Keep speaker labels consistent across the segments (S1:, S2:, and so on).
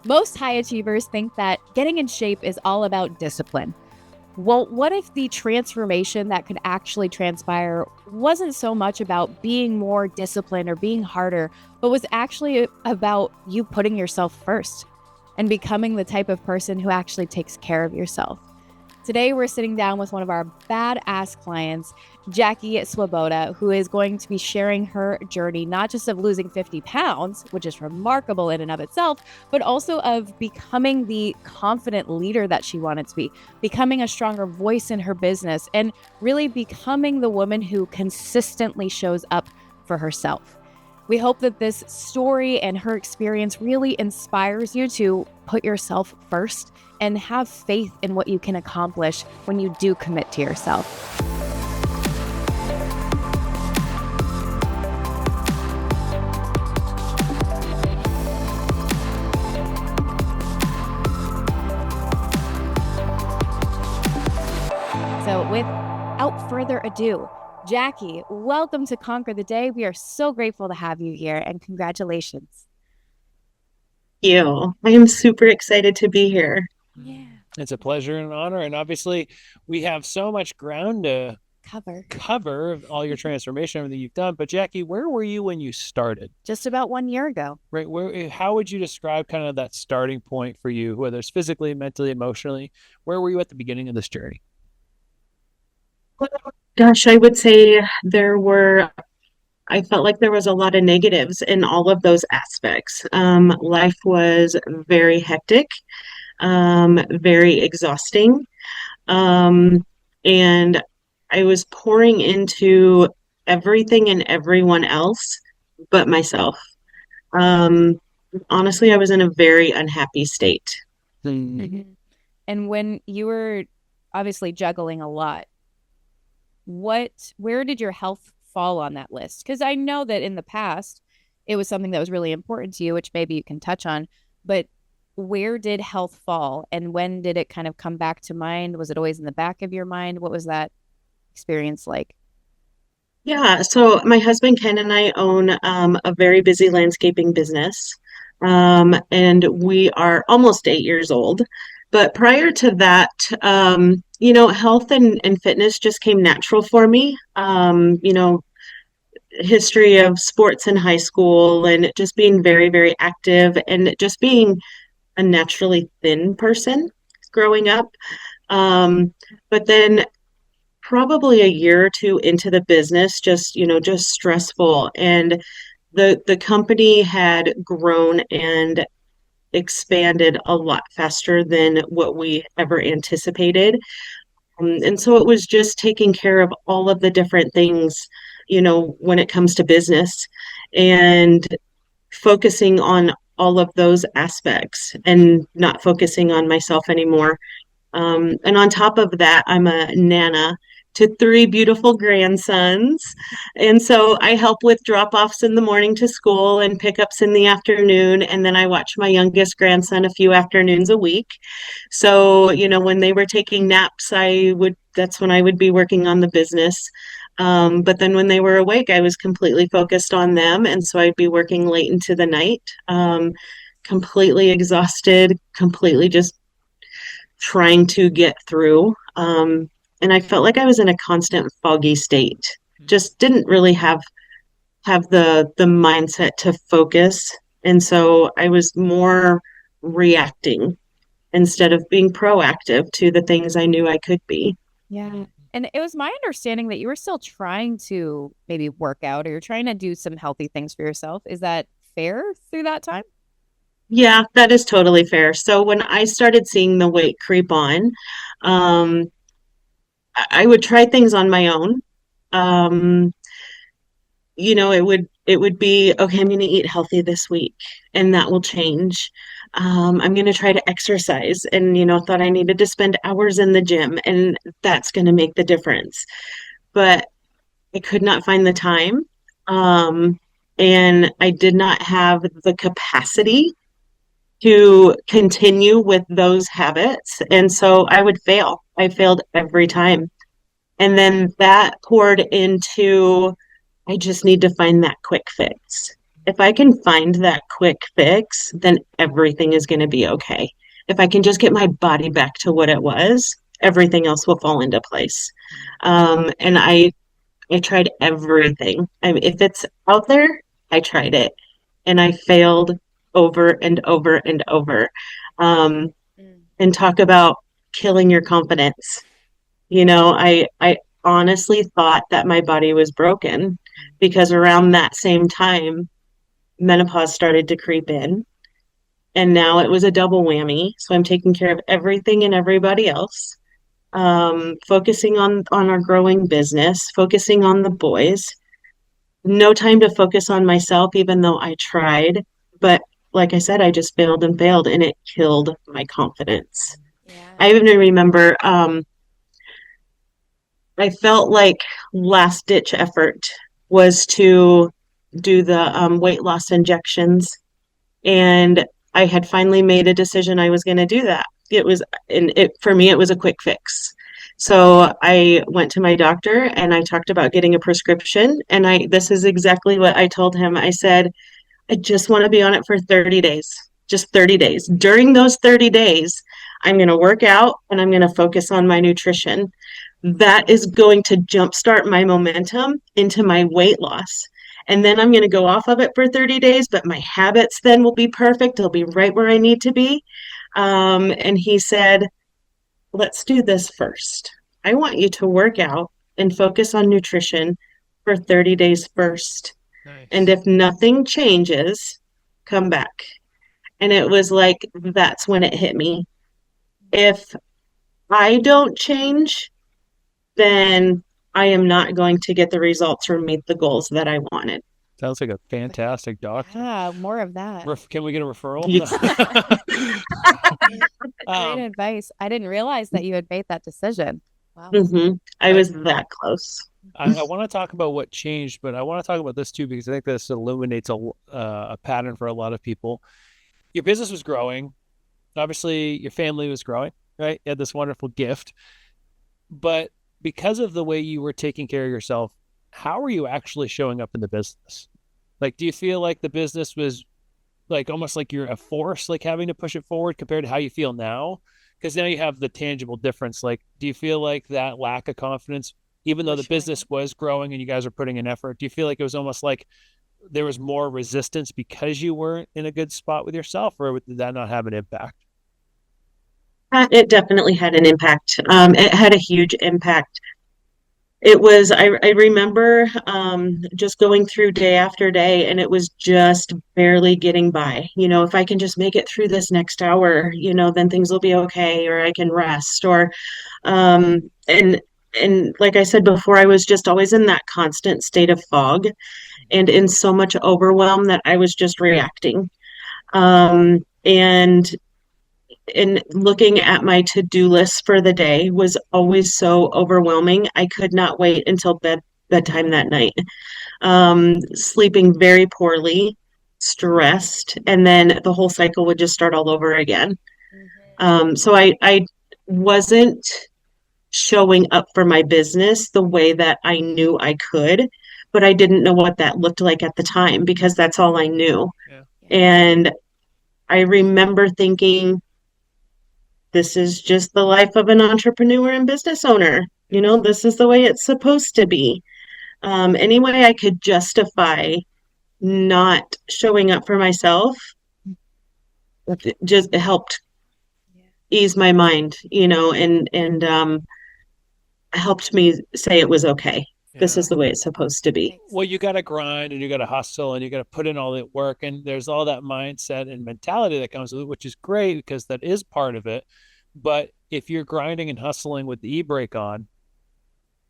S1: Most high achievers think that getting in shape is all about discipline. Well, what if the transformation that could actually transpire wasn't so much about being more disciplined or being harder, but was actually about you putting yourself first and becoming the type of person who actually takes care of yourself? Today, we're sitting down with one of our badass clients, Jackie Swoboda, who is going to be sharing her journey, not just of losing 50 pounds, which is remarkable in and of itself, but also of becoming the confident leader that she wanted to be, becoming a stronger voice in her business, and really becoming the woman who consistently shows up for herself. We hope that this story and her experience really inspires you to put yourself first and have faith in what you can accomplish when you do commit to yourself. So without further ado, Jackie, welcome to Conquer the Day. We are so grateful to have you here, and congratulations.
S2: You. I am super excited to be here.
S1: Yeah.
S3: It's a pleasure and an honor. And obviously, we have so much ground to cover of all your transformation, everything you've done. But Jackie, where were you when you started?
S1: Just about 1 year ago.
S3: Right? How would you describe kind of that starting point for you, whether it's physically, mentally, emotionally? Where were you at the beginning of this journey?
S2: Gosh, I would say I felt like there was a lot of negatives in all of those aspects. Life was very hectic, very exhausting. And I was pouring into everything and everyone else but myself. Um, Honestly, I was in a very unhappy state.
S1: Mm-hmm. And when you were obviously juggling a lot, where did your health fall on that list? Because I know that in the past it was something that was really important to you, which maybe you can touch on, but where did health fall and when did it kind of come back to mind? Was it always in the back of your mind? What was that experience like?
S2: Yeah, so my husband Ken and I own a very busy landscaping business, and we are almost 8 years old. But prior to that, health and fitness just came natural for me. History of sports in high school and just being very, very active and just being a naturally thin person growing up. But then probably a year or two into the business, just stressful. And the company had grown and expanded a lot faster than what we ever anticipated. And so it was just taking care of all of the different things, when it comes to business and focusing on all of those aspects and not focusing on myself anymore. And on top of that, I'm a nana to three beautiful grandsons. And so I help with drop offs in the morning to school and pickups in the afternoon. And then I watch my youngest grandson a few afternoons a week. So, when they were taking naps, that's when I would be working on the business. But then when they were awake, I was completely focused on them. And so I'd be working late into the night, completely exhausted, completely just trying to get through. And I felt like I was in a constant foggy state. Just didn't really have the mindset to focus. And so I was more reacting instead of being proactive to the things I knew I could be.
S1: Yeah. And it was my understanding that you were still trying to maybe work out or you're trying to do some healthy things for yourself. Is that fair through that time?
S2: Yeah, that is totally fair. So when I started seeing the weight creep on, um, I would try things on my own. Um, it would be, okay, I'm going to eat healthy this week and that will change. I'm going to try to exercise and, thought I needed to spend hours in the gym and that's going to make the difference. But I could not find the time. Um, and I did not have the capacity to continue with those habits. And so I would fail. I failed every time. And then that poured into, I just need to find that quick fix. if I can find that quick fix, then everything is going to be okay. If I can just get my body back to what it was, everything else will fall into place. And I tried everything. I mean, if it's out there, I tried it, and I failed over and over and over. Um, and talk about killing your confidence. I honestly thought that my body was broken because around that same time, menopause started to creep in. And now it was a double whammy. So I'm taking care of everything and everybody else, focusing on our growing business, focusing on the boys. No time to focus on myself, even though I tried. But like I said, I just failed and failed, and it killed my confidence. I even remember I felt like last ditch effort was to do the weight loss injections. And I had finally made a decision I was going to do that. It was, and it for me, it was a quick fix. So I went to my doctor and I talked about getting a prescription. And this is exactly what I told him. I said, I just want to be on it for 30 days, just 30 days. During those 30 days, I'm going to work out and I'm going to focus on my nutrition. That is going to jumpstart my momentum into my weight loss. And then I'm going to go off of it for 30 days, but my habits then will be perfect. They'll be right where I need to be. And he said, let's do this first. I want you to work out and focus on nutrition for 30 days first.
S3: Nice.
S2: And if nothing changes, come back. And it was like, that's when it hit me. If I don't change, then I am not going to get the results or meet the goals that I wanted.
S3: Sounds like a fantastic doctor.
S1: Yeah, more of that.
S3: Can we get a referral?
S2: Yes.
S1: Great advice. I didn't realize that you had made that decision. Wow.
S2: I was that close.
S3: I want to talk about what changed, but I want to talk about this too, because I think this illuminates a pattern for a lot of people. Your business was growing. Obviously, your family was growing, right? You had this wonderful gift. But because of the way you were taking care of yourself, how were you actually showing up in the business? Like, do you feel like the business was like almost like you're a force, like having to push it forward compared to how you feel now? Because now you have the tangible difference. Like, do you feel like that lack of confidence, even though the business was growing and you guys are putting in effort, do you feel like it was almost like there was more resistance because you weren't in a good spot with yourself, or did that not have an impact?
S2: It definitely had an impact. It had a huge impact. I remember just going through day after day, and it was just barely getting by. If I can just make it through this next hour, then things will be okay, or I can rest, or, and like I said before, I was just always in that constant state of fog and in so much overwhelm that I was just reacting. And looking at my to-do list for the day was always so overwhelming. I could not wait until bedtime that night. Sleeping very poorly, stressed, and then the whole cycle would just start all over again. So I wasn't showing up for my business the way that I knew I could, but I didn't know what that looked like at the time because that's all I knew.
S3: Yeah.
S2: And I remember thinking, this is just the life of an entrepreneur and business owner. This is the way it's supposed to be. Any way I could justify not showing up for myself just helped ease my mind, and helped me say it was okay. This is the way it's supposed to be.
S3: Well, you got to grind and you got to hustle and you got to put in all that work. And there's all that mindset and mentality that comes with it, which is great because that is part of it. But if you're grinding and hustling with the e-brake on,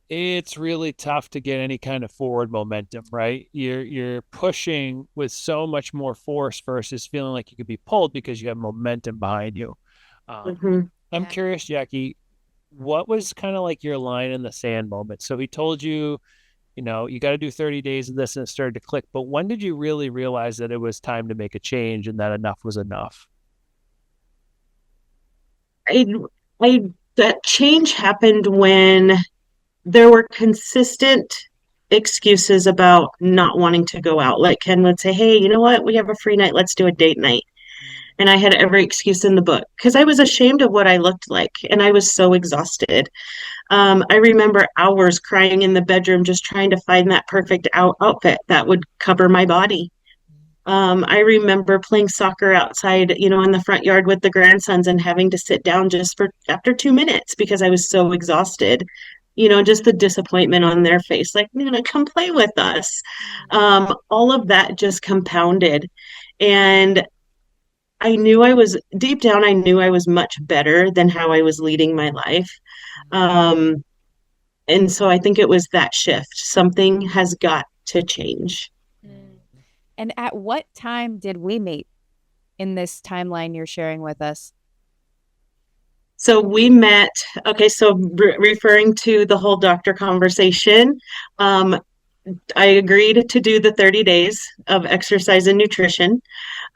S3: it's really tough to get any kind of forward momentum, right? You're pushing with so much more force versus feeling like you could be pulled because you have momentum behind you. I'm curious, Jackie, what was kind of like your line in the sand moment? So he told you, you got to do 30 days of this and it started to click. But when did you really realize that it was time to make a change and that enough was enough?
S2: That change happened when there were consistent excuses about not wanting to go out. Like Ken would say, hey, you know what? We have a free night. Let's do a date night. And I had every excuse in the book because I was ashamed of what I looked like and I was so exhausted. I remember hours crying in the bedroom just trying to find that perfect outfit that would cover my body. I remember playing soccer outside, in the front yard with the grandsons and having to sit down just for after 2 minutes because I was so exhausted. Just the disappointment on their face, like, come play with us. All of that just compounded. And deep down, I knew I was much better than how I was leading my life. Um, and so I think it was that shift. Something has got to change.
S1: And at what time did we meet in this timeline you're sharing with us?
S2: So we met, okay, so referring to the whole doctor conversation, I agreed to do the 30 days of exercise and nutrition.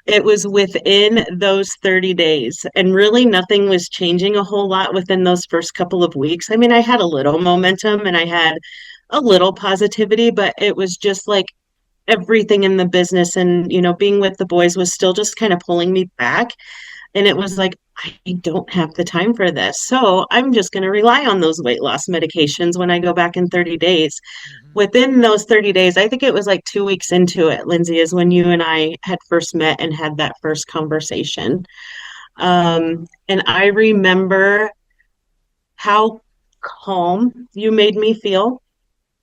S2: It was within those 30 days, and really nothing was changing a whole lot within those first couple of weeks. I mean, I had a little momentum and I had a little positivity, but it was just like everything in the business and, being with the boys was still just kind of pulling me back. And it was like, I don't have the time for this. So I'm just going to rely on those weight loss medications when I go back in 30 days. Within those 30 days, I think it was like 2 weeks into it, Lindsay, is when you and I had first met and had that first conversation. And I remember how calm you made me feel.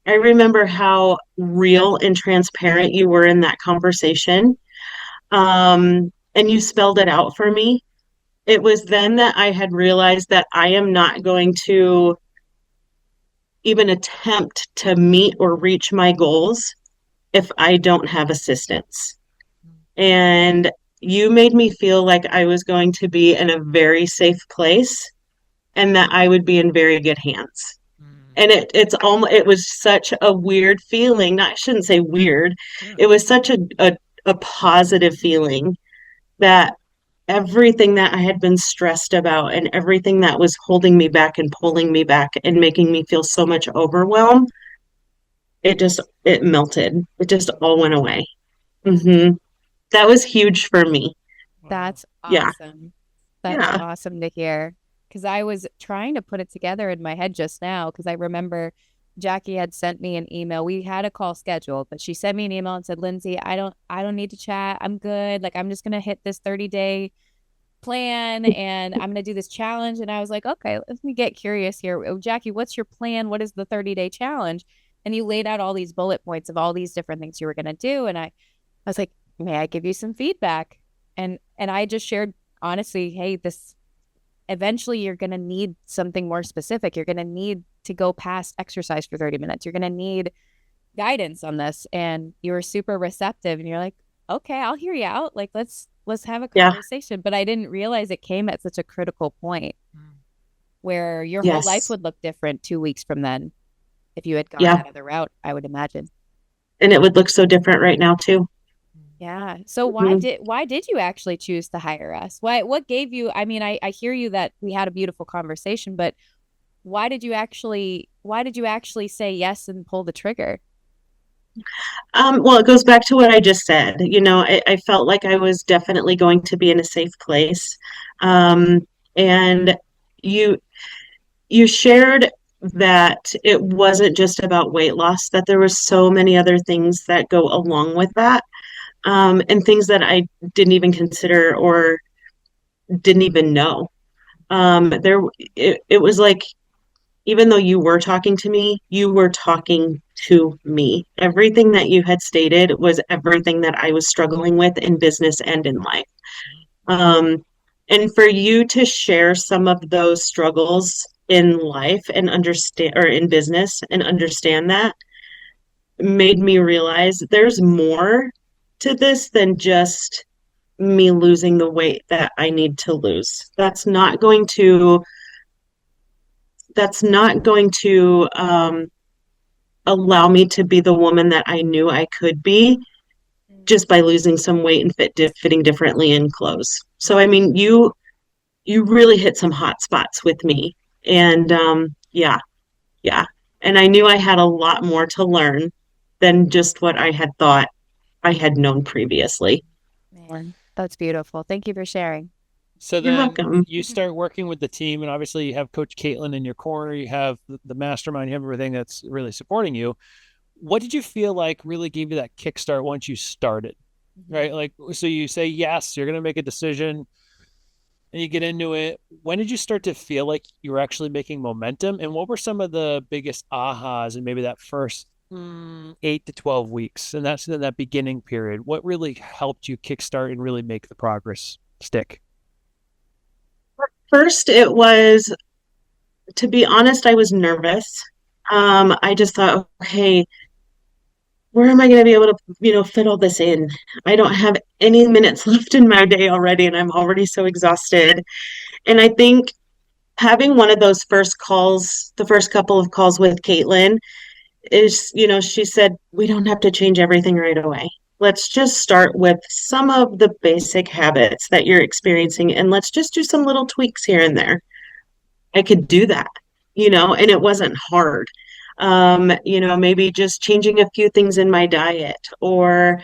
S2: I remember how real and transparent you were in that conversation. And you spelled it out for me. It was then that I had realized that I am not going to even attempt to meet or reach my goals if I don't have assistance. And you made me feel like I was going to be in a very safe place and that I would be in very good hands. And it was such a weird feeling. I shouldn't say weird. It was such a positive feeling that everything that I had been stressed about and everything that was holding me back and pulling me back and making me feel so much overwhelm, it melted. It just all went away. That was huge for me.
S1: That's
S2: Yeah.
S1: awesome. That's awesome to hear. Because I was trying to put it together in my head just now because I remember Jackie had sent me an email. We had a call scheduled, but she sent me an email and said, Lindsay, I don't need to chat. I'm good. Like, I'm just going to hit this 30-day plan and I'm going to do this challenge. And I was like, okay, let me get curious here. Oh, Jackie, what's your plan? What is the 30-day challenge? And you laid out all these bullet points of all these different things you were going to do. And I was like, may I give you some feedback? And I just shared honestly, hey, this eventually you're going to need something more specific. You're going to need to go past exercise for 30 minutes. You're going to need guidance on this. And you were super receptive and you're like, okay, I'll hear you out. Like, let's have a conversation. But I didn't realize it came at such a critical point where your whole life would look different 2 weeks from then if you had gone that other route, I would imagine.
S2: And it would look so different right now too.
S1: Yeah. So why did you actually choose to hire us? What gave you, I mean, I hear you that we had a beautiful conversation, but why did you actually say yes and pull the trigger?
S2: Well, it goes back to what I just said. I felt like I was definitely going to be in a safe place. And you shared that it wasn't just about weight loss, that there was so many other things that go along with that. And things that I didn't even consider or didn't even know. It was like, even though you were talking to me, you were talking to me. Everything that you had stated was everything that I was struggling with in business and in life. And for you to share some of those struggles in life and understand, or in business and understand that, made me realize there's more to this than just me losing the weight that I need to lose. That's not going to allow me to be the woman that I knew I could be just by losing some weight and fitting differently in clothes. So, I mean, you really hit some hot spots with me. And yeah. And I knew I had a lot more to learn than just what I had thought I had known previously.
S1: Man, that's beautiful. Thank you for sharing.
S3: So
S2: You're
S3: then
S2: welcome.
S3: you start working with the team, and obviously you have Coach Caitlin in your corner, you have the mastermind, you have everything that's really supporting you. What did you feel like really gave you that kickstart once you started? Right? Like, so you say yes, you're going to make a decision and you get into it. When did you start to feel like you were actually making momentum? And what were some of the biggest ahas in maybe that first 8 to 12 weeks? And that's in that beginning period. What really helped you kickstart and really make the progress stick?
S2: First, it was, to be honest, I was nervous. I just thought, hey, where am I going to be able to, fit all this in? I don't have any minutes left in my day already, and I'm already so exhausted. And I think having one of those first calls, the first couple of calls with Caitlin, is, she said, we don't have to change everything right away. Let's just start with some of the basic habits that you're experiencing, and let's just do some little tweaks here and there. I could do that, and it wasn't hard. Maybe just changing a few things in my diet, or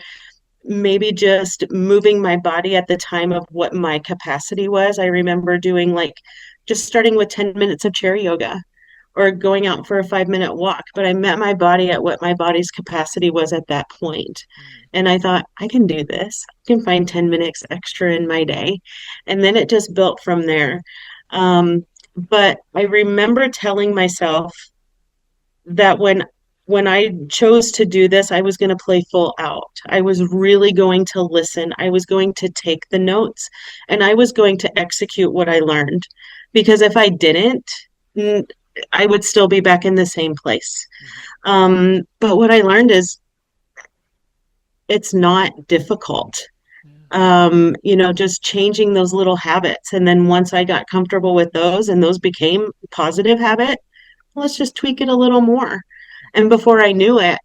S2: maybe just moving my body at the time of what my capacity was. I remember doing like just starting with 10 minutes of chair yoga or going out for a 5-minute walk, but I met my body at what my body's capacity was at that point. And I thought, I can do this. I can find 10 minutes extra in my day. And then it just built from there. But I remember telling myself that when I chose to do this, I was going to play full out. I was really going to listen. I was going to take the notes and I was going to execute what I learned. Because if I didn't, I would still be back in the same place. But what I learned is it's not difficult. Just changing those little habits. And then once I got comfortable with those and those became positive habit, let's just tweak it a little more. And before I knew it,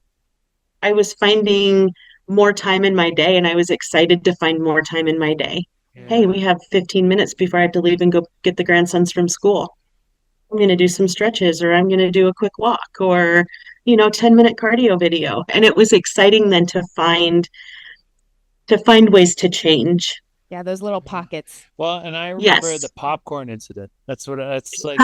S2: I was finding more time in my day and I was excited to find more time in my day.
S3: Yeah.
S2: Hey, we have 15 minutes before I have to leave and go get the grandsons from school. I'm going to do some stretches or I'm going to do a quick walk or, 10-minute cardio video. And it was exciting then to find ways to change.
S1: Yeah, those little pockets.
S3: Well, and I remember
S2: Yes.
S3: the popcorn incident. That's like,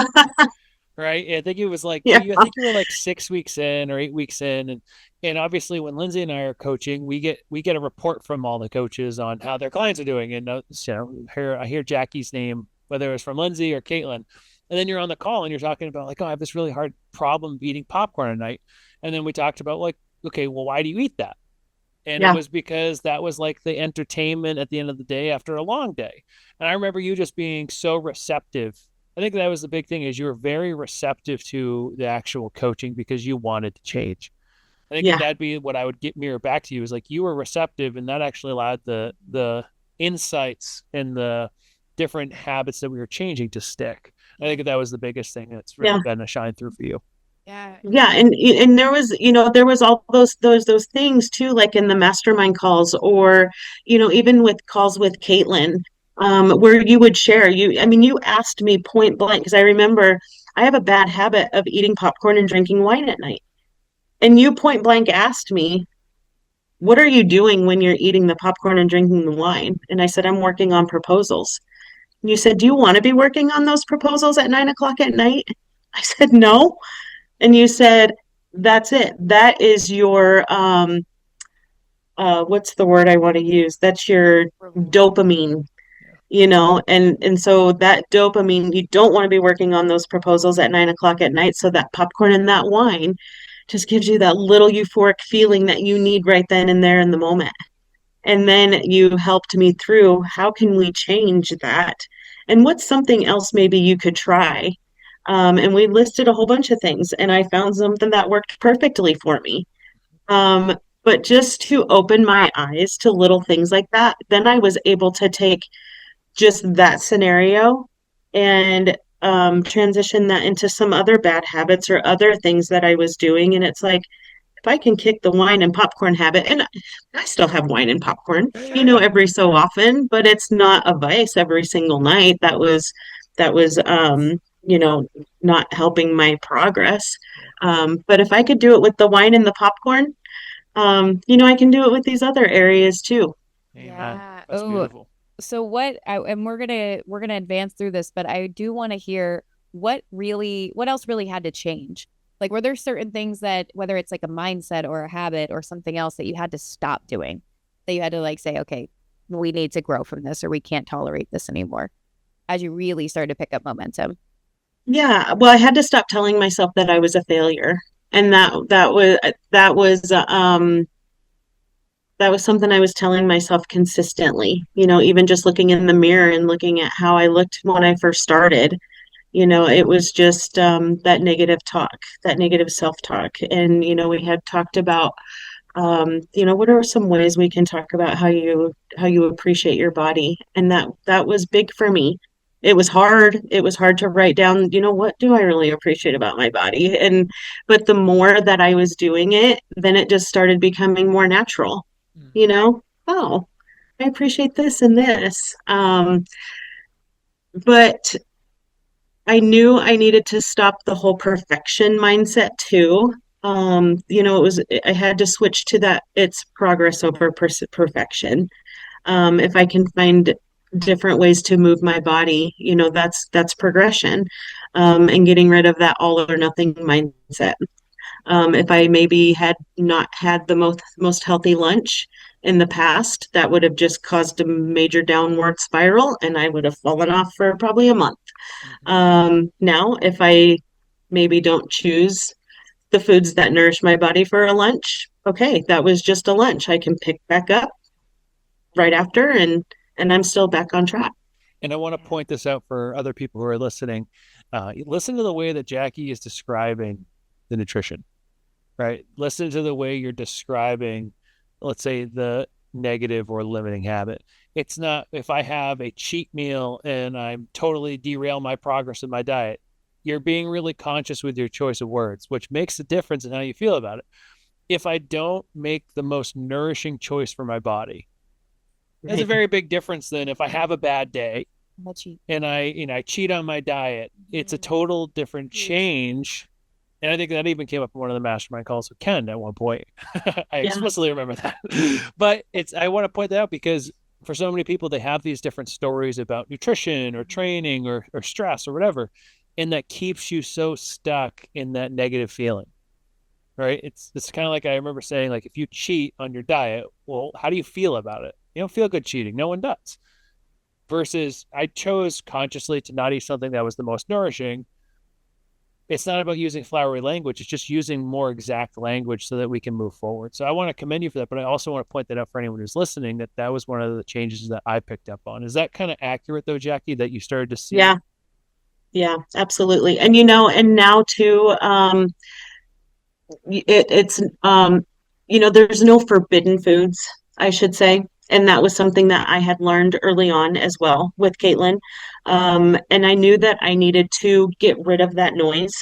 S3: right? I think it was like,
S2: Yeah.
S3: I think you were like 6 weeks in or 8 weeks in. And obviously when Lindsay and I are coaching, we get a report from all the coaches on how their clients are doing. And, I hear Jackie's name, whether it was from Lindsay or Caitlin. And then you're on the call and you're talking about like, oh, I have this really hard problem eating popcorn at night. And then we talked about like, okay, well, why do you eat that? And it was because that was like the entertainment at the end of the day after a long day. And I remember you just being so receptive. I think that was the big thing is you were very receptive to the actual coaching because you wanted to change. I think that'd be what I would mirror back to you is like you were receptive and that actually allowed the insights and the different habits that we were changing to stick. I think that was the biggest thing that's really been a shine through for you.
S1: Yeah.
S2: And there was all those things too, like in the mastermind calls or even with calls with Caitlin, where you would share. You asked me point blank because I remember I have a bad habit of eating popcorn and drinking wine at night, and you point blank asked me, what are you doing when you're eating the popcorn and drinking the wine? And I said, I'm working on proposals. And you said, do you want to be working on those proposals at 9 o'clock at night? I said, no. And you said, that's it. That is your, what's the word I want to use? That's your dopamine, and so that dopamine, you don't want to be working on those proposals at 9 o'clock at night. So that popcorn and that wine just gives you that little euphoric feeling that you need right then and there in the moment. And then you helped me through how can we change that? And what's something else maybe you could try? And we listed a whole bunch of things, and I found something that worked perfectly for me. But just to open my eyes to little things like that, then I was able to take just that scenario and transition that into some other bad habits or other things that I was doing. And it's like, if I can kick the wine and popcorn habit, and I still have wine and popcorn, every so often, but it's not a vice every single night. That was, not helping my progress. But if I could do it with the wine and the popcorn, I can do it with these other areas too.
S3: Amen.
S1: Yeah.
S3: That's
S1: Oh,
S3: beautiful.
S1: so and we're gonna advance through this, but I do want to hear what else really had to change. Like, were there certain things that, whether it's like a mindset or a habit or something else, that you had to stop doing, that you had to like say, okay, we need to grow from this, or we can't tolerate this anymore, as you really started to pick up momentum?
S2: Yeah, well, I had to stop telling myself that I was a failure, and that was something I was telling myself consistently. Even just looking in the mirror and looking at how I looked when I first started. It was just that negative talk, that negative self-talk, and we had talked about what are some ways we can talk about how you appreciate your body, and that was big for me. It was hard. It was hard to write down, what do I really appreciate about my body? But the more that I was doing it, then it just started becoming more natural.
S3: Mm-hmm.
S2: Oh, I appreciate this and this. But I knew I needed to stop the whole perfection mindset too. I had to switch to that it's progress over perfection. If I can find different ways to move my body, that's progression. And getting rid of that all or nothing mindset. If I maybe had not had the most healthy lunch in the past, that would have just caused a major downward spiral, and I would have fallen off for probably a month.
S3: Mm-hmm.
S2: Now, if I maybe don't choose the foods that nourish my body for a lunch, okay, that was just a lunch. I can pick back up right after, and I'm still back on track.
S3: And I want to point this out for other people who are listening. Listen to the way that Jackie is describing the nutrition, right? Listen to the way you're describing, let's say, the negative or limiting habit. It's not if I have a cheat meal and I'm totally derail my progress in my diet. You're being really conscious with your choice of words, which makes a difference in how you feel about it. If I don't make the most nourishing choice for my body, that's a
S2: Right.
S3: very big difference than if I have a bad day
S1: What you
S3: and I cheat on my diet. It's a total different change. And I think that even came up in one of the mastermind calls with Ken at one point. I
S2: Yeah.
S3: explicitly remember that. But I want to point that out because for so many people, they have these different stories about nutrition or training or stress or whatever. And that keeps you so stuck in that negative feeling. Right. It's kind of like I remember saying, like, if you cheat on your diet, well, how do you feel about it? You don't feel good cheating. No one does. Versus I chose consciously to not eat something that was the most nourishing. It's not about using flowery language. It's just using more exact language so that we can move forward. So I want to commend you for that, but I also want to point that out for anyone who's listening, that was one of the changes that I picked up on. Is that kind of accurate though, Jackie, that you started to see?
S2: Yeah. Yeah, absolutely. And and now too, it's there's no forbidden foods, I should say. And that was something that I had learned early on as well with Caitlin. And I knew that I needed to get rid of that noise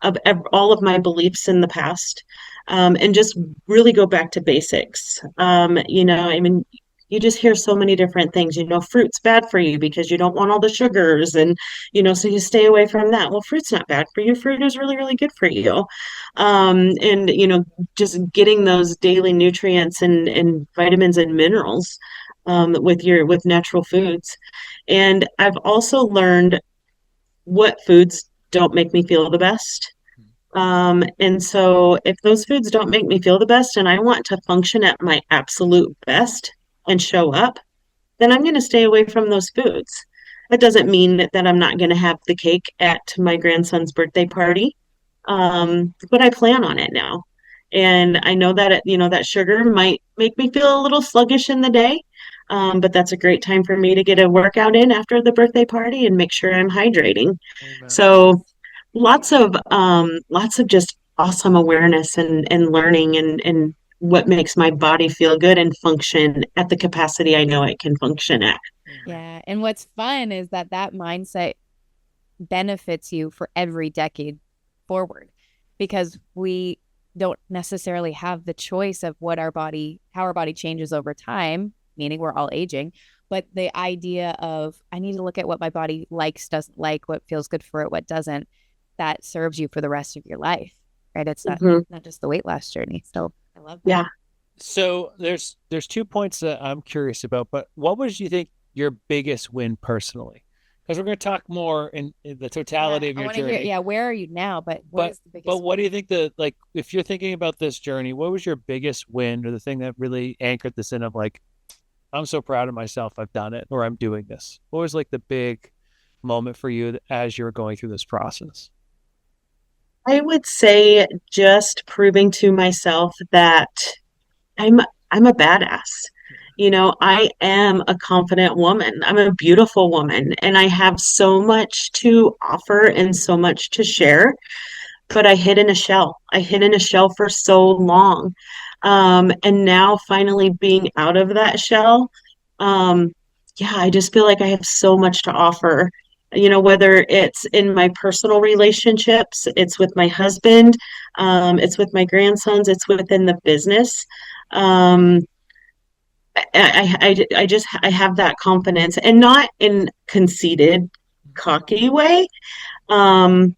S2: of all of my beliefs in the past, and just really go back to basics. I mean, you just hear so many different things. Fruit's bad for you because you don't want all the sugars, and so you stay away from that. Well, fruit's not bad for you. Fruit is really, really good for you. And just getting those daily nutrients and vitamins and minerals, with natural foods. And I've also learned what foods don't make me feel the best. And so if those foods don't make me feel the best and I want to function at my absolute best and show up, then I'm going to stay away from those foods. That doesn't mean that I'm not going to have the cake at my grandson's birthday party, but I plan on it now. And I know that that sugar might make me feel a little sluggish in the day, but that's a great time for me to get a workout in after the birthday party and make sure I'm hydrating.
S3: Amen.
S2: So lots of just awesome awareness and learning and what makes my body feel good and function at the capacity I know it can function at.
S3: Amen.
S1: Yeah. And what's fun is that mindset benefits you for every decade forward, because we don't necessarily have the choice of how our body changes over time, meaning we're all aging. But the idea of, I need to look at what my body likes, doesn't like, what feels good for it, what doesn't, that serves you for the rest of your life, right? It's not,
S2: Mhm.
S1: not just the weight loss journey. So I love that.
S2: Yeah.
S3: So there's 2 points that I'm curious about, but what was you think your biggest win personally? Because we're going to talk more in the
S1: Yeah,
S3: totality of
S1: I
S3: your
S1: want to hear.
S3: journey.
S1: Yeah, where are you now? But what
S3: But
S1: is the
S3: but
S1: biggest
S3: what
S1: win?
S3: do you think like if you're thinking about this journey, what was your biggest win or the thing that really anchored this in of like, I'm so proud of myself, I've done it, or I'm doing this? What was like the big moment for you as you were going through this process?
S2: I would say just proving to myself that I'm I'm a badass. You know, I am a confident woman. I'm a beautiful woman and I have so much to offer and so much to share, but I hid in a shell. I hid in a shell for so long. And now finally being out of that shell, um, yeah, I just feel like I have so much to offer. You know, whether it's in my personal relationships, it's with my husband, it's with my grandsons, it's within the business. Um, I just I have that confidence and not in conceited, cocky way. Um,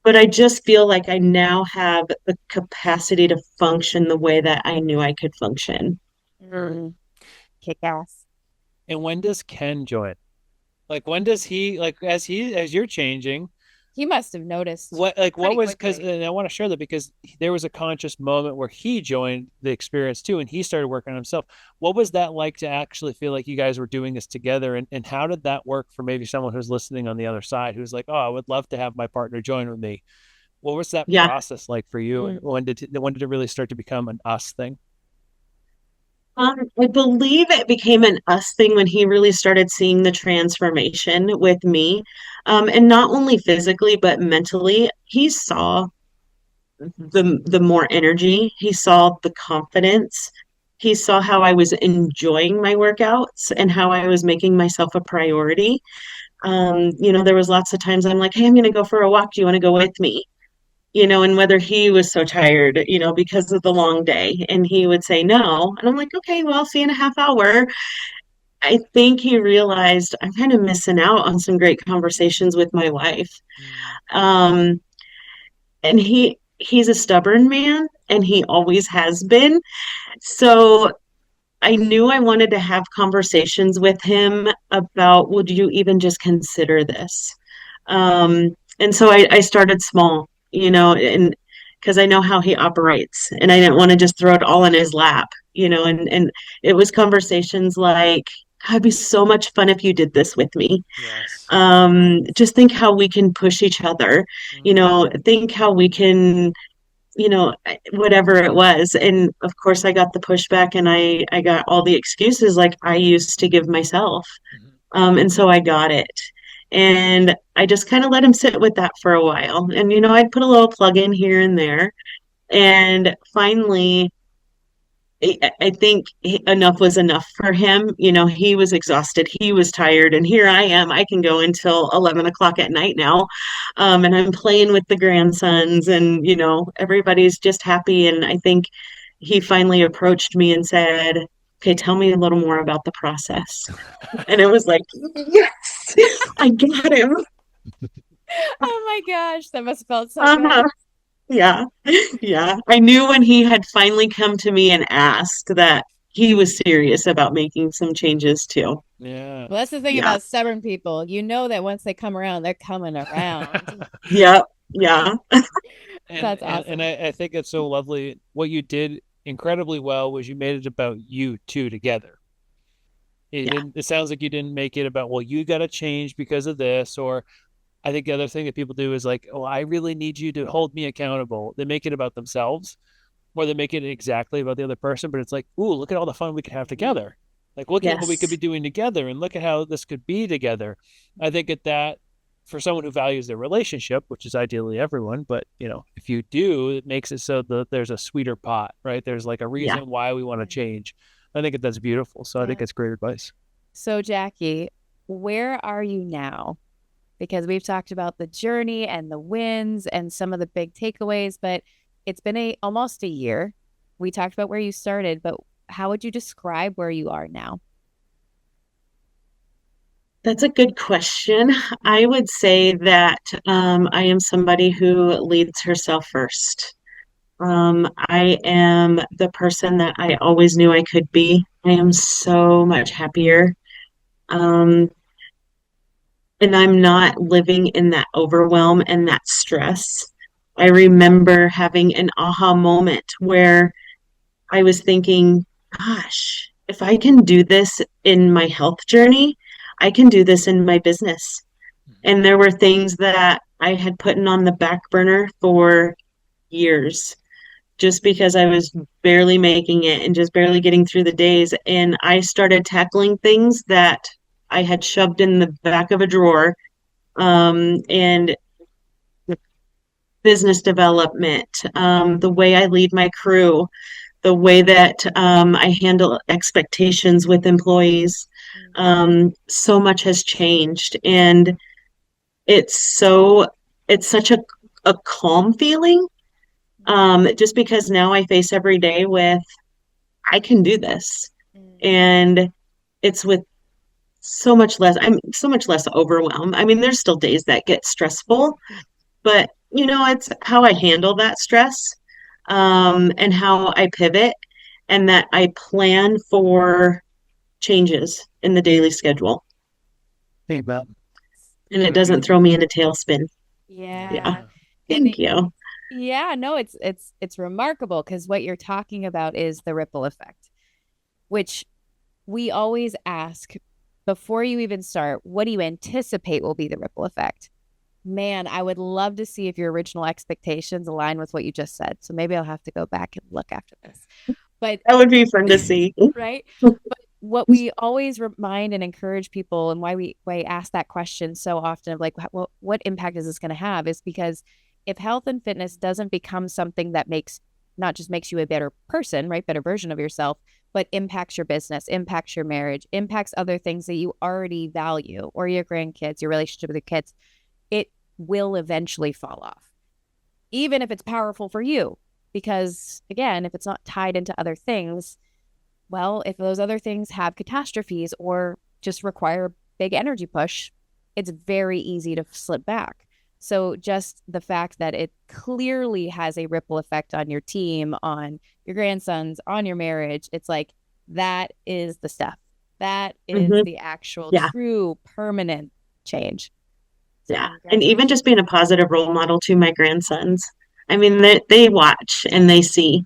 S2: but I just feel like I now have the capacity to function the way that I knew I could function.
S1: Mm, kick ass.
S3: And when does Ken join? Like when does he like as you're changing,
S1: He must have noticed
S3: what
S1: pretty
S3: was because
S1: quickly.
S3: and I want to share that because there was a conscious moment where he joined the experience too and he started working on himself. What was that like to actually feel like you guys were doing this together and how did that work for maybe someone who's listening on the other side who's like, oh, I would love to have my partner join with me. What was that
S2: Yeah.
S3: process like for you and
S1: Mm.
S3: when did it really start to become an us thing?
S2: I believe it became an us thing when he really started seeing the transformation with me. And not only physically, but mentally. He saw the more energy, he saw the confidence, he saw how I was enjoying my workouts and how I was making myself a priority. You know, there was lots of times I'm like, hey, I'm gonna go for a walk. Do you want to go with me? You know, and whether he was so tired, you know, because of the long day, and he would say no. And I'm like, okay, well, see you in a half hour. I think he realized I'm kind of missing out on some great conversations with my wife.
S3: Mm.
S2: Um, and he's a stubborn man, and he always has been. So I knew I wanted to have conversations with him about, would you even just consider this? And so I started small, you know, and because I know how he operates, and I didn't want to just throw it all in his lap, you know, and it was conversations like, it'd be so much fun if you did this with me.
S3: Yes.
S2: Just think how we can push each other, you
S3: Mm.
S2: know, think how we can, you know, whatever it was. And of course, I got the pushback and I got all the excuses like I used to give myself.
S3: Mhm.
S2: And so I got it. And I just kind of let him sit with that for a while. And, you know, I'd put a little plug in here and there. And finally, I think enough was enough for him. You know, he was exhausted, he was tired, and here I am. I can go until 11 o'clock at night now. And I'm playing with the grandsons, and, you know, everybody's just happy. And I think he finally approached me and said, okay, tell me a little more about the process. And it was like, yes, I got him.
S1: Oh my gosh, that must have felt so good.
S2: Uh-huh. Yeah. Yeah. I knew when he had finally come to me and asked that he was serious about making some changes too.
S3: Yeah.
S1: Well, that's the thing
S2: Yeah.
S1: about stubborn people. You know that once they come around, they're coming around.
S2: Yeah. Yeah.
S3: and
S1: That's
S3: and
S1: awesome.
S3: I think it's so lovely. What you did incredibly well was you made it about you two together. It
S2: Yeah.
S3: didn't. It sounds like you didn't make it about well, you got to change because of this. Or I think the other thing that people do is like, oh, I really need you to hold me accountable. They make it about themselves, or they make it exactly about the other person. But it's like, ooh, look at all the fun we could have together. Like, look at what we could be
S2: Yes.
S3: doing together, and look at how this could be together. I think at that for someone who values their relationship, which is ideally everyone, but if you do, it makes it so that there's a sweeter pot, right? There's like a
S2: Yeah.
S3: reason why we want to change. I think that's beautiful. So I think
S1: Yeah.
S3: it's great advice.
S1: So, Jackie, where are you now? Because we've talked about the journey and the wins and some of the big takeaways, but it's been almost a year. We talked about where you started, but how would you describe where you are now?
S2: That's a good question. I would say that I am somebody who leads herself first. I am the person that I always knew I could be. I am so much happier. Um, and I'm not living in that overwhelm and that stress. I remember having an aha moment where I was thinking, gosh, if I can do this in my health journey, I can do this in my business. And there were things that I had put on the back burner for years just because I was barely making it and just barely getting through the days. And I started tackling things that I had shoved in the back of a drawer, and business development, the way I lead my crew, the way that I handle expectations with employees. So much has changed, and it's so it's such a calm feeling. Just because now I face every day with I can do this, and it's with I'm so much less overwhelmed. I mean, there's still days that get stressful, but it's how I handle that stress, and how I pivot, and that I plan for changes in the daily schedule,
S3: Think about.
S2: and it doesn't throw me in a tailspin.
S1: Yeah.
S2: Yeah.
S1: And
S2: Thank you.
S1: yeah, no, it's remarkable because what you're talking about is the ripple effect, which we always ask before you even start, what do you anticipate will be the ripple effect? Man, I would love to see if your original expectations align with what you just said. So maybe I'll have to go back and look after this. But
S2: That would be fun to see.
S1: right? But what we always remind and encourage people, and why we ask that question so often of like, what impact is this going to have, is because if health and fitness doesn't become something that not just makes you a better person, right, better version of yourself, but impacts your business, impacts your marriage, impacts other things that you already value, or your grandkids, your relationship with your kids, it will eventually fall off, even if it's powerful for you. Because again, if it's not tied into other things, well, if those other things have catastrophes or just require a big energy push, it's very easy to slip back. So just the fact that it clearly has a ripple effect on your team, on your grandsons, on your marriage, it's like that is the stuff. That is
S2: Hmm.
S1: the actual
S2: Yeah.
S1: true permanent change. So
S2: Yeah. And even
S1: congratulations.
S2: just being a positive role model to my grandsons. I mean, they watch and they see.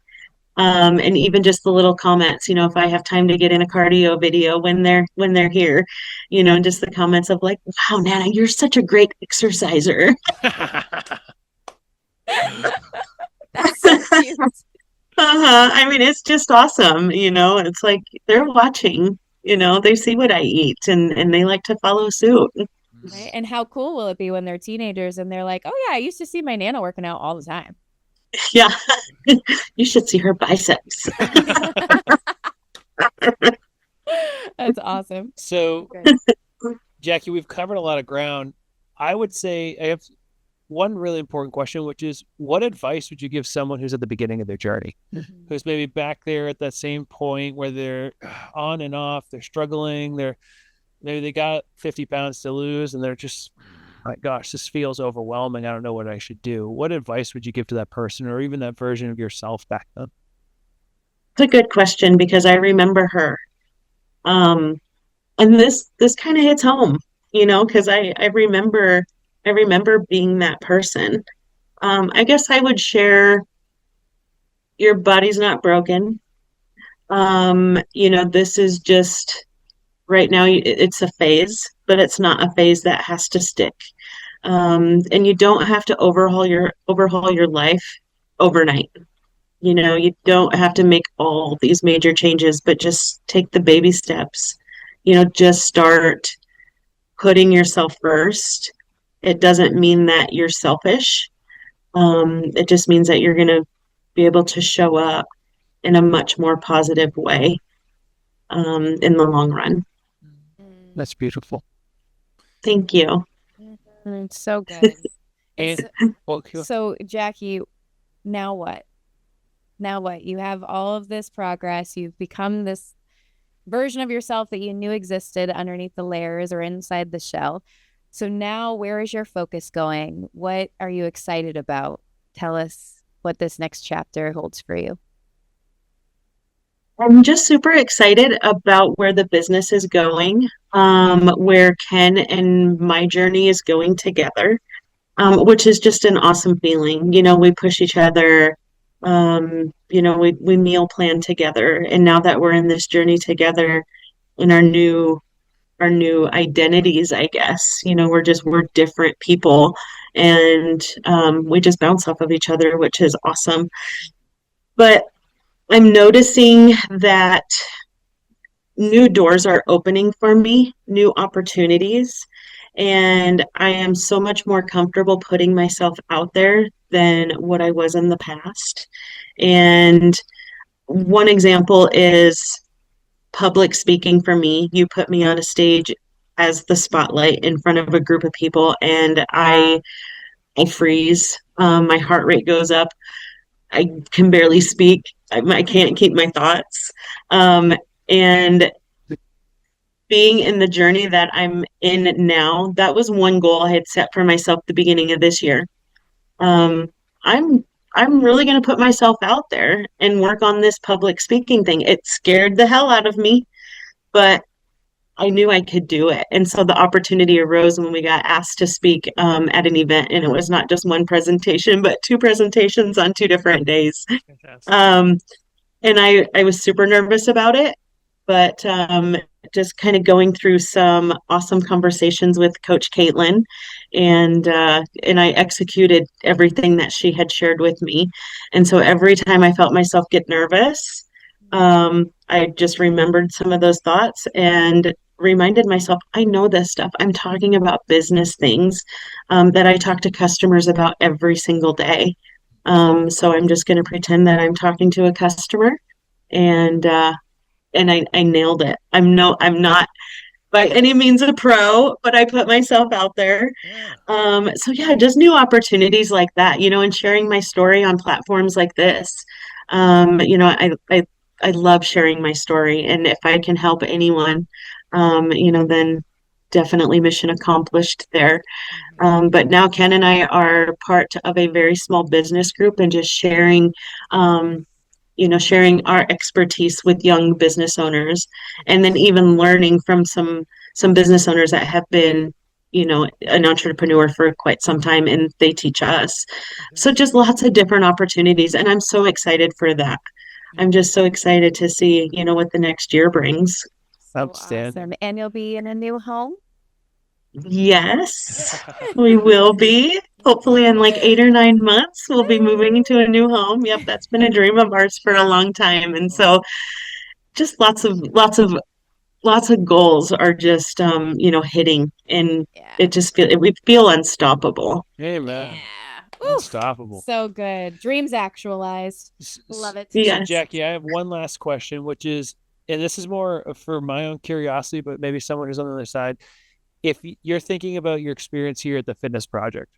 S2: And even just the little comments, if I have time to get in a cardio video when they're here, and just the comments of like, wow, Nana, you're such a great exerciser.
S1: That's so cute.
S2: I mean, it's just awesome. It's like they're watching, they see what I eat, and they like to follow suit.
S1: Right. And how cool will it be when they're teenagers and they're like, oh, yeah, I used to see my Nana working out all the time.
S2: Yeah. You should see her biceps.
S1: That's awesome.
S3: So,
S1: Good.
S3: Jackie, we've covered a lot of ground. I would say I have one really important question, which is what advice would you give someone who's at the beginning of their journey, who's maybe back there at that same point where they're on and off, they're struggling, maybe they got 50 pounds to lose and they're just, my gosh, this feels overwhelming. I don't know what I should do. What advice would you give to that person or even that version of yourself back then?
S2: It's a good question because I remember her. Um, and this kind of hits home, because I remember being that person. I guess I would share your body's not broken. This is just right now it's a phase, but it's not a phase that has to stick. And you don't have to overhaul your life overnight. You don't have to make all these major changes, but just take the baby steps. Just start putting yourself first. It doesn't mean that you're selfish. It just means that you're going to be able to show up in a much more positive way, in the long run.
S3: That's beautiful.
S2: Thank you.
S1: So good.
S3: And well,
S1: So, Jackie, now what? Now what? You have all of this progress. You've become this version of yourself that you knew existed underneath the layers or inside the shell. So now where is your focus going? What are you excited about? Tell us what this next chapter holds for you?
S2: I'm just super excited about where the business is going, where Ken and my journey is going together, which is just an awesome feeling. We push each other. We meal plan together, and now that we're in this journey together in our new identities, I guess, we're different people, and we just bounce off of each other, which is awesome. But I'm noticing that new doors are opening for me, new opportunities, and I am so much more comfortable putting myself out there than what I was in the past. And one example is public speaking for me. You put me on a stage as the spotlight in front of a group of people, and I freeze. My heart rate goes up. I can barely speak. I can't keep my thoughts. And being in the journey that I'm in now, that was one goal I had set for myself the beginning of this year. Um, I'm I'm really going to put myself out there and work on this public speaking thing. It scared the hell out of me, but I knew I could do it. And so the opportunity arose when we got asked to speak at an event, and it was not just one presentation, but two presentations on 2 different days.
S3: Fantastic.
S2: Um, and I was super nervous about it, but just kind of going through some awesome conversations with Coach Caitlin, and I executed everything that she had shared with me. And so every time I felt myself get nervous, I just remembered some of those thoughts and reminded myself, I know this stuff. I'm talking about business things that I talk to customers about every single day. So I'm just going to pretend that I'm talking to a customer, and I nailed it. I'm not by any means a pro, but I put myself out there.
S3: Yeah.
S2: So yeah, just new opportunities like that, and sharing my story on platforms like this. I love sharing my story, and if I can help anyone, then definitely mission accomplished there. But now Ken and I are part of a very small business group and just sharing our expertise with young business owners, and then even learning from some business owners that have been, an entrepreneur for quite some time, and they teach us. So just lots of different opportunities, and I'm so excited for that. I'm just so excited to see, what the next year brings.
S1: So
S3: Outstanding.
S1: awesome. And you'll be in a new home?
S2: Yes, we will be. Hopefully in like 8 or 9 months, we'll be moving into a new home. Yep, that's been a dream of ours for a long time. And so just lots of goals are just hitting, and
S1: Yeah.
S2: we feel unstoppable.
S3: Hey, man.
S1: Yeah. Oof.
S3: Unstoppable.
S1: So good. Dreams actualized. Love it.
S3: So,
S2: Yes.
S3: Jackie, I have one last question, which is, and this is more for my own curiosity, but maybe someone who's on the other side. If you're thinking about your experience here at the Fitness Project,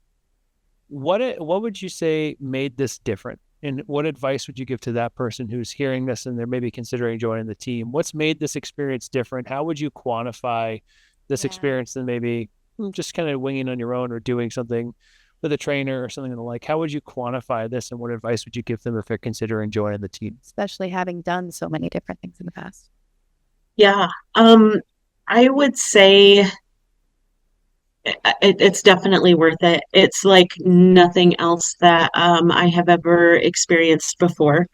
S3: what would you say made this different? And what advice would you give to that person who's hearing this and they're maybe considering joining the team? What's made this experience different? How would you quantify this
S1: Yeah.
S3: experience than maybe just kind of winging on your own or doing something with a trainer or something of the like? How would you quantify this, and what advice would you give them if they're considering joining the team?
S1: Especially having done so many different things in the past.
S2: Yeah. I would say it's definitely worth it. It's like nothing else that I have ever experienced before.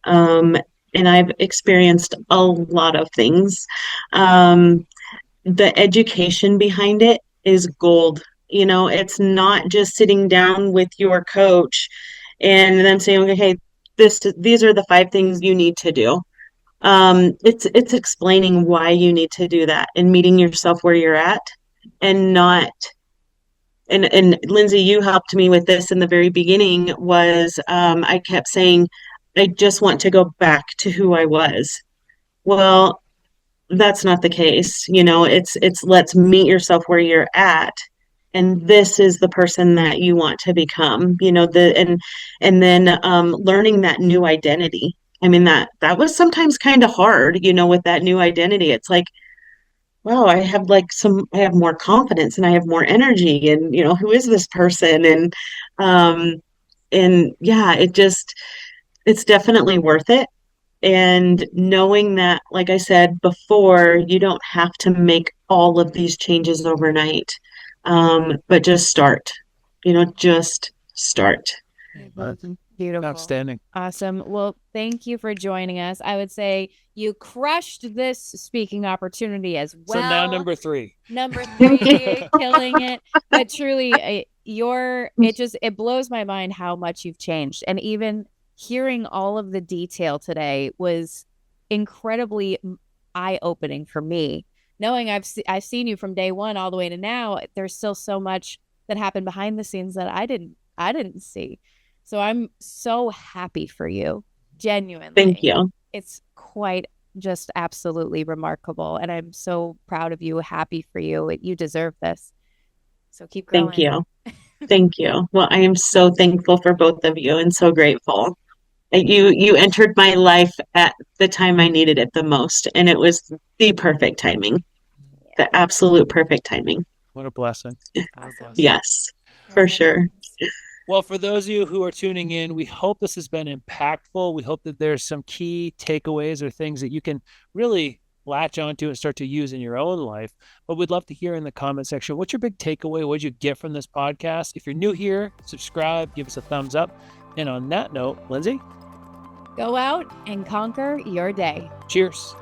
S2: And I've experienced a lot of things. The education behind it is gold. It's not just sitting down with your coach and them saying, okay, hey, these are the 5 things you need to do. It's explaining why you need to do that and meeting yourself where you're at, and not and Lindsay, you helped me with this in the very beginning. Was I kept saying, I just want to go back to who I was. Well, that's not the case. It's let's meet yourself where you're at, and this is the person that you want to become. And then learning that new identity. I mean, that was sometimes kind of hard. With that new identity, it's like, wow, I have more confidence and I have more energy, and who is this person? And And yeah, it's definitely worth it. And knowing that, like I said before, you don't have to make all of these changes overnight, but just start, just start.
S1: Beautiful.
S3: Outstanding.
S1: Awesome. Well, thank you for joining us. I would say you crushed this speaking opportunity as well.
S3: So now number 3.
S1: Number 3, killing it. But truly, it blows my mind how much you've changed. And even hearing all of the detail today was incredibly eye-opening for me. Knowing I've seen you from day one all the way to now, there's still so much that happened behind the scenes that I didn't see. So I'm so happy for you, genuinely.
S2: Thank you.
S1: It's quite just absolutely remarkable. And I'm so proud of you, happy for you. You deserve this. So keep growing.
S2: Thank you. Thank you. Well, I am so thankful for both of you and so grateful. You entered my life at the time I needed it the most, and it was the perfect timing. The absolute perfect timing.
S3: What a blessing.
S2: Yes, for sure.
S3: Well, for those of you who are tuning in, we hope this has been impactful. We hope that there's some key takeaways or things that you can really latch onto and start to use in your own life. But we'd love to hear in the comment section, what's your big takeaway? What did you get from this podcast? If you're new here, subscribe, give us a thumbs up. And on that note, Lindsay,
S1: go out and conquer your day.
S3: Cheers.